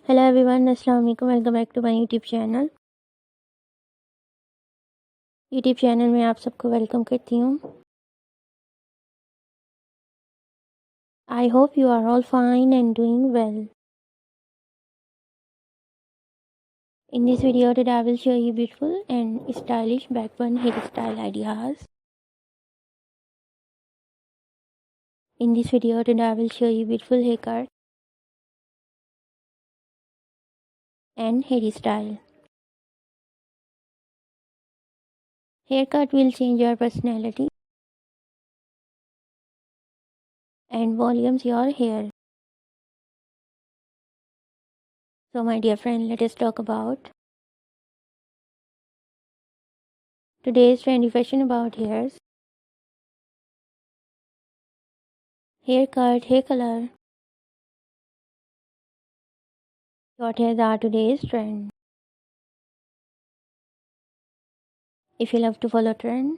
Hello everyone, अस्सलाम वालेकुम। Welcome back to my YouTube channel. YouTube channel में आप सबको वेलकम करती हूँ। I hope you are all fine and doing well. In this video today I will show you beautiful and stylish back bun hairstyle ideas. In this video today I will show you beautiful haircut and hairstyle. Haircut will change your personality and volumes your hair. So my dear friend, let us talk about today's trendy fashion about hairs. Haircut, hair color. Short hairs are today's trend. If you love to follow trend,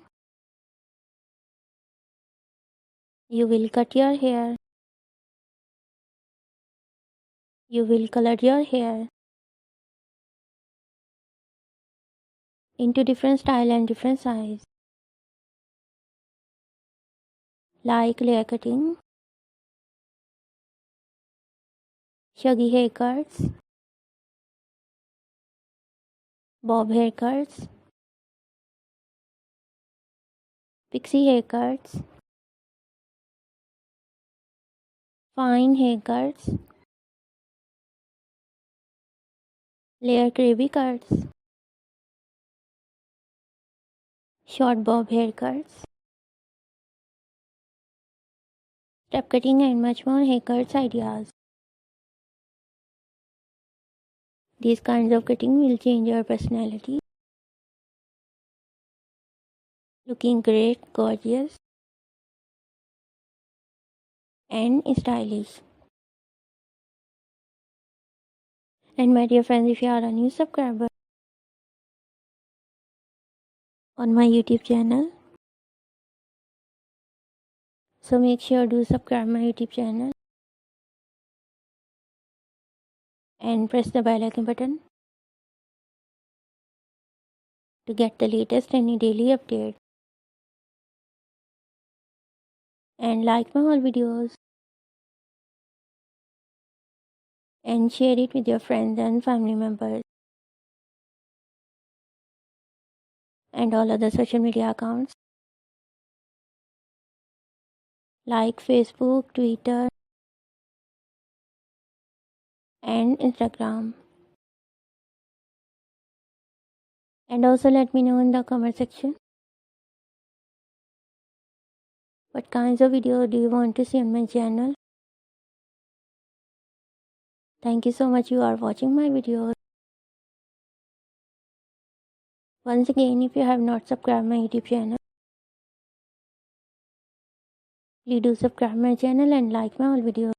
you will cut your hair. You will color your hair into different style and different size, like layer cutting, shaggy haircuts, bob haircuts, pixie haircuts, fine haircuts, layer curvy cuts, short bob haircuts, step cutting and much more haircuts ideas. These kinds of cutting will change your personality, looking great, gorgeous and stylish. And my dear friends, if you are a new subscriber on my YouTube channel, so make sure to subscribe my YouTube channel and press the bell icon button to get the latest any daily update. And like my all videos and share it with your friends and family members and all other social media accounts like Facebook, Twitter and Instagram. And also let me know in the comment section what kinds of video do you want to see on my channel. Thank you so much you are watching my videos. Once again, if you have not subscribed my YouTube channel, please do subscribe my channel and like my all videos.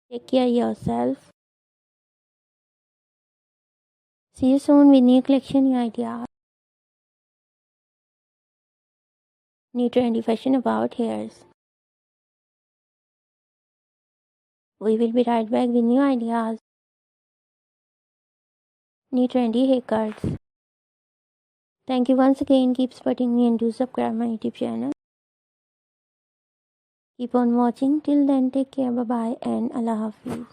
Take care of yourself. See you soon with new collection, new ideas, new trendy fashion about hairs. We will be right back with new ideas, new trendy haircuts. Thank you once again. Keep supporting me and do subscribe my YouTube channel. Keep on watching. Till then, take care. Bye bye and Allah Hafiz.